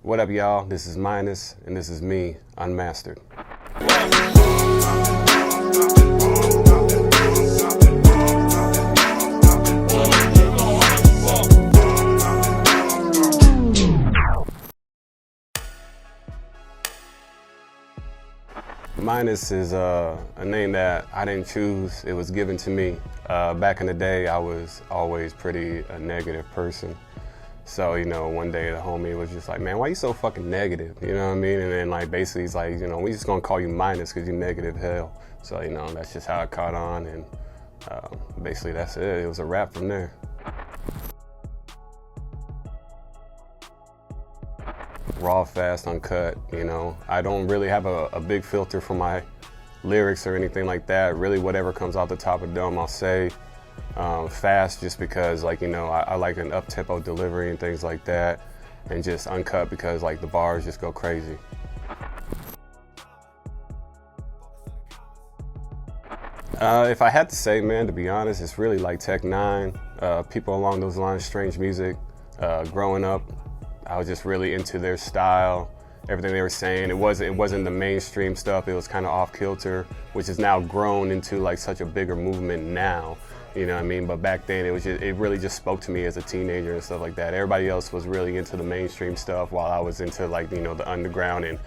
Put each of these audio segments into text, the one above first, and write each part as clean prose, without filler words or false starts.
What up, y'all? This is Minus, and this is me, Unmastered. Minus is a name that I didn't choose. It was given to me. Back in the day, I was always pretty a negative person. So, one day the homie was just like, man, why you so fucking negative? You know what I mean? And then basically he's like, we just gonna call you Minus because you're negative hell. So, that's just how it caught on, and basically that's it. It was a wrap from there. Raw, fast, uncut, I don't really have a big filter for my lyrics or anything like that. Really, whatever comes out the top of the dome, I'll say. Fast just because I like an up-tempo delivery and things like that, and just uncut because the bars just go crazy. If I had to say, man, to be honest, it's really like Tech N9ne, people along those lines, Strange Music. Growing up, I was just really into their style, everything they were saying. It wasn't the mainstream stuff. It was kind of off kilter, which has now grown into such a bigger movement now. You know what I mean? But back then, it really just spoke to me as a teenager and stuff like that. Everybody else was really into the mainstream stuff while I was into the underground, and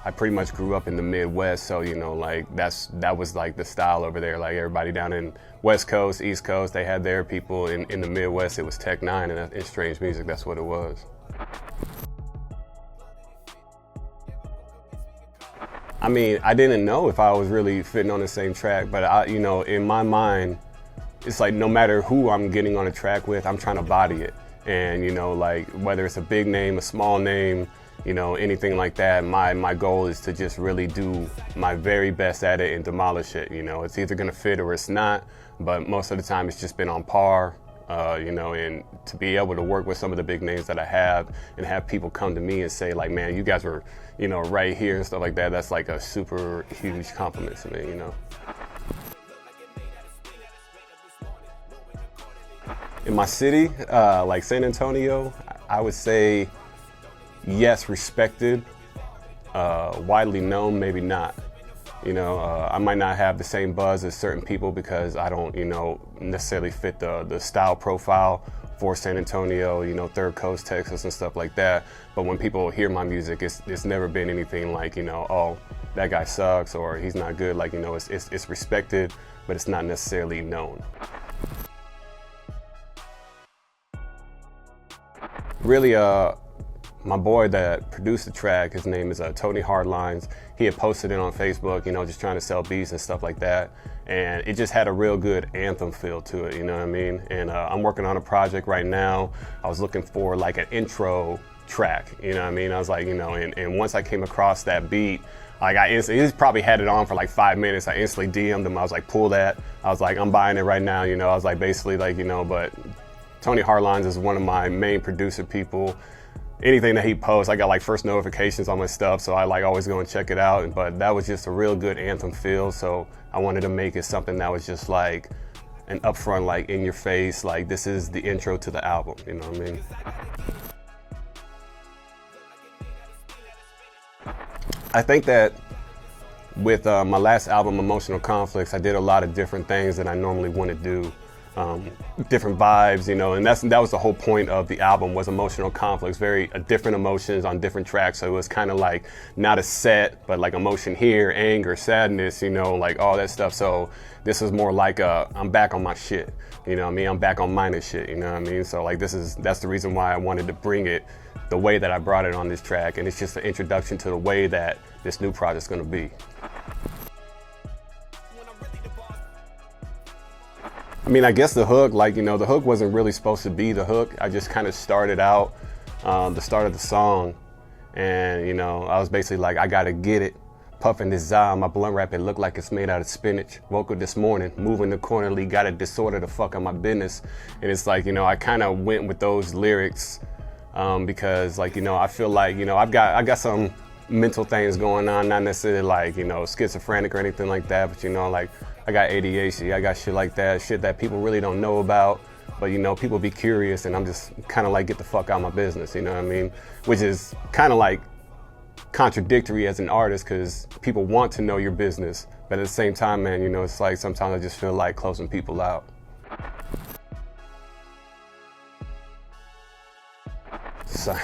I pretty much grew up in the Midwest. So that was the style over there. Everybody down in West Coast, East Coast, they had their people. In the Midwest, it was Tech N9ne and Strange Music. That's what it was. I mean, I didn't know if I was really fitting on the same track, but in my mind, it's no matter who I'm getting on a track with, I'm trying to body it. And whether it's a big name, a small name, anything like that, my goal is to just really do my very best at it and demolish it. It's either gonna fit or it's not, but most of the time it's just been on par. And to be able to work with some of the big names that I have and have people come to me and say man, you guys were, right here and stuff like that, that's a super huge compliment to me, In my city, San Antonio, I would say yes, respected, widely known, maybe not. I might not have the same buzz as certain people because I don't, necessarily fit the style profile for San Antonio, Third Coast, Texas and stuff like that. But when people hear my music, it's never been anything oh, that guy sucks or he's not good. It's respected, but it's not necessarily known. Really, my boy that produced the track, his name is Tony Hardlines. He had posted it on Facebook, just trying to sell beats and stuff like that. And it just had a real good anthem feel to it, you know what I mean? And I'm working on a project right now. I was looking for an intro track, you know what I mean? I was and once I came across that beat, he probably had it on for 5 minutes. I instantly DM'd him. I was pull that. I was I'm buying it right now, I was basically but Tony Hardlines is one of my main producer people. Anything that he posts, I got first notifications on my stuff, so I always go and check it out. But that was just a real good anthem feel, so I wanted to make it something that was just an upfront, in your face, this is the intro to the album, you know what I mean? I think that with my last album, Emotional Conflicts, I did a lot of different things that I normally wouldn't do. Different vibes, and that was the whole point of the album, was emotional conflicts, very different emotions on different tracks. So it was kind of not a set, but emotion here, anger, sadness, all that stuff. So this is more I'm back on my shit, you know what I mean? I'm back on Minus shit, you know what I mean? So that's the reason why I wanted to bring it the way that I brought it on this track, and it's just an introduction to the way that this new project's gonna be. I mean, I guess the hook, the hook wasn't really supposed to be the hook. I just kind of started out, the start of the song, and, I was basically I gotta get it. Puffing this Zah, my blunt wrap, it looked like it's made out of spinach. Woke up this morning, moving accordingly, got a disorder to fuck up my business. And it's I kind of went with those lyrics because, I feel I got some mental things going on, not necessarily schizophrenic or anything like that, but I got ADHD, I got shit like that, shit that people really don't know about. but you know, people be curious, and I'm just kind of like, get the fuck out of my business, you know what I mean? Which is kind of like contradictory as an artist, because people want to know your business, but at the same time, man, you know, it's like sometimes I just feel like closing people out. So,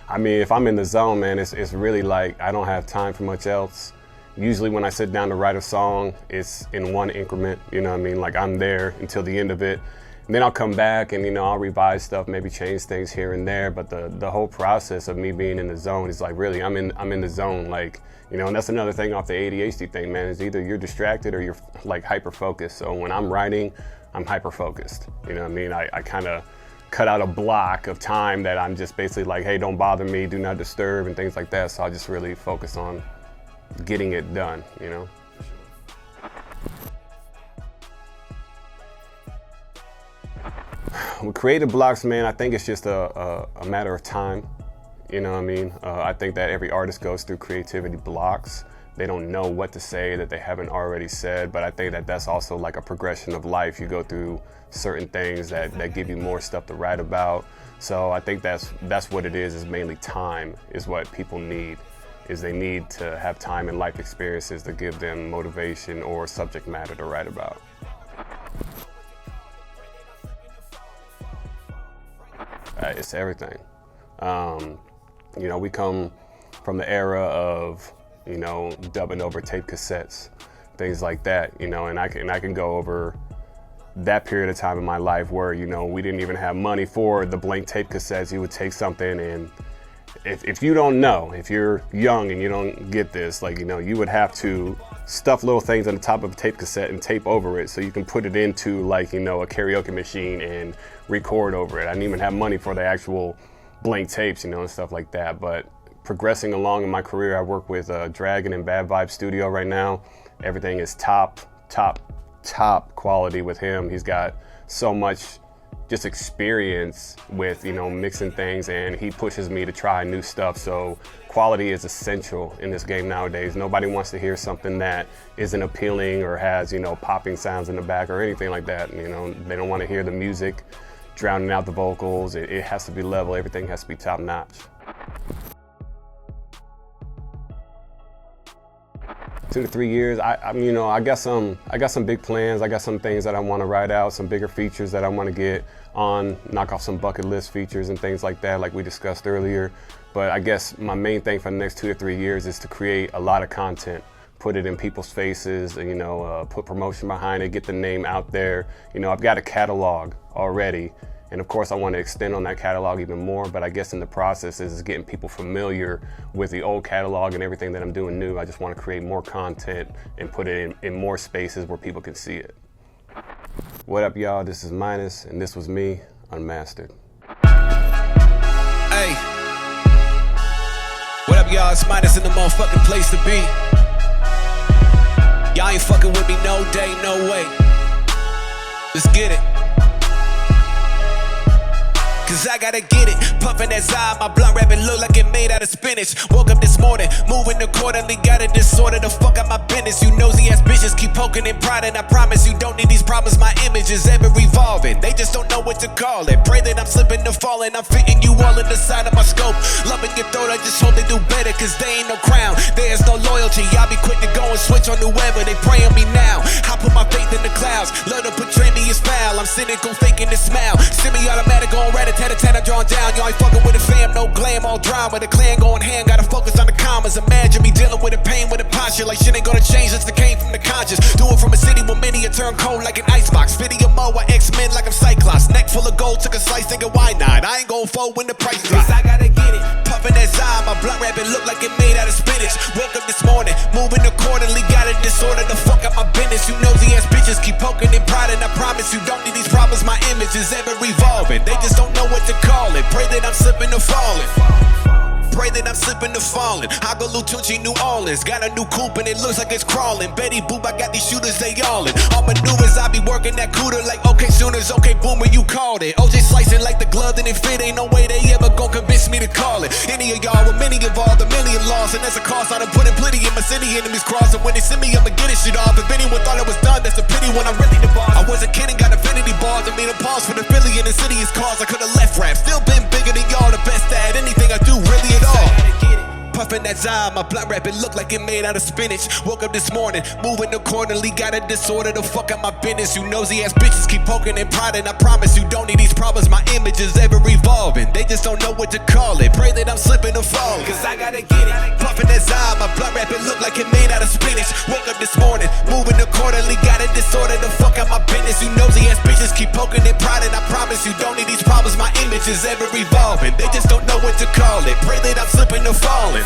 I mean, if I'm in the zone, man, it's really like I don't have time for much else. Usually when I sit down to write a song, it's in one increment, you know what I mean? Like I'm there until the end of it. And then I'll come back and, you know, I'll revise stuff, maybe change things here and there. But the whole process of me being in the zone is like, really, I'm in the zone. Like, you know, and that's another thing off the ADHD thing, man, is either you're distracted or you're like hyper-focused. So when I'm writing, I'm hyper-focused. You know what I mean? I kind of cut out a block of time that I'm just basically like, hey, don't bother me, do not disturb, and things like that. So I just really focus on getting it done, you know? With creative blocks, man, I think it's just a matter of time, you know what I mean? I think that every artist goes through creativity blocks. They don't know what to say that they haven't already said, but I think that that's also like a progression of life. You go through certain things that give you more stuff to write about. So I think that's what it is mainly time is what people need. Is they need to have time and life experiences to give them motivation or subject matter to write about. It's everything. You know, we come from the era of, you know, dubbing over tape cassettes, things like that, you know, and I can go over that period of time in my life where, you know, we didn't even have money for the blank tape cassettes. You would take something, and if you don't know, if you're young and you don't get this, like, you know, you would have to stuff little things on the top of a tape cassette and tape over it so you can put it into, like, you know, a karaoke machine and record over it. I didn't even have money for the actual blank tapes, you know, and stuff like that. But progressing along in my career, I work with Dragon and Bad Vibe Studio right now. Everything is top quality with him. He's got so much just experience with, you know, mixing things, and he pushes me to try new stuff. So quality is essential in this game nowadays. Nobody wants to hear something that isn't appealing or has, you know, popping sounds in the back or anything like that. You know, they don't want to hear the music drowning out the vocals. It has to be level. Everything has to be top notch. 2 to 3 years, you know, I got some big plans. I got some things that I want to write out, some bigger features that I want to get on, knock off some bucket list features and things like that, like we discussed earlier. But I guess my main thing for the next 2 to 3 years is to create a lot of content, put it in people's faces, you know, put promotion behind it, get the name out there. You know, I've got a catalog already. And of course, I want to extend on that catalog even more, but I guess in the process is getting people familiar with the old catalog and everything that I'm doing new. I just want to create more content and put it in more spaces where people can see it. What up, y'all? This is Minus, and this was me, Unmastered. Hey. What up, y'all? It's Minus in the motherfucking place to be. Y'all ain't fucking with me no day, no way. Let's get it. Cause I gotta get it, puffin' that side, my blunt wrapping look like it made out of spinach. Woke up this morning, moving accordingly, got a disorder to fuck up my business. You nosy ass bitches keep poking and prodding. I promise you don't need these problems, my image is ever revolving. They just don't know what to call it. Pray that I'm slipping and falling, I'm fitting you all in the side of my scope. Loving your throat, I just hope they do better, cause they ain't no crown, there's no loyalty. I'll be quick to go and switch on whoever, they pray on me now. I put my faith in the clouds, love to portray me as foul. I'm cynical, faking this smile, semi-automatic on Reddit. Tat-a-tat, drawn down, you ain't fucking with a fam, no glam, all drama. The clan going hand, gotta focus on the commas. Imagine me dealing with the pain with a posture like shit ain't gonna change since it came from the conscious. Do it from a city where many a turn cold like an icebox. Video mo, I X-Men like I'm Cyclops. Neck full of gold, took a slice, thinking why not? I ain't gon' fold when the price drops. I gotta get it, puffin' that side, my blunt wrapping look like it made out of spinach. Woke up this morning, moving accordingly, got a disorder to fuck up my business. You nosy ass bitches keep poking and prodding. I promise you don't need these problems, my image is ever revolving. They just don't know what to call it. Pray that I'm slipping or falling. Pray that I'm slipping and falling. I go Lutucci, New Orleans. Got a new coupe and it looks like it's crawling. Betty Boop, I got these shooters, they yawling. All maneuvers, I be working that cooter like okay Sooners, okay Boomer, you called it. OJ slicing like the glove that it fit. Ain't no way they ever gon' convince me to call it. Any of y'all with many of all the million lost, and that's a cost. I done put in plenty in my city, enemies crossing. When they send me, I'ma get it shit off. If anyone thought it was done, that's a pity when I'm really the boss. I wasn't kidding, got infinity bars. I made a pause for the Philly and the city is cause. I could've left rap, still been bigger than y'all, the best at anything I do, really at all. Puffin' that Zod, my blunt wrap, it look like it made out of spinach. Woke up this morning, moving accordingly, got a disorder to fuck up my business. You nosy ass bitches keep poking and prodding. I promise you don't need these problems, my image is ever evolving. They just don't know what to call it, pray that I'm slipping or falling. Cause I gotta get it, puffin' that Zod, my blunt wrap, it look like it made out of spinach. Woke up this morning, moving accordingly, got a disorder to fuck up my business. You nosy ass bitches keep poking and prodding. I promise you don't need these problems, my image is ever evolving. They just don't know what to call it, pray that I'm slipping or falling.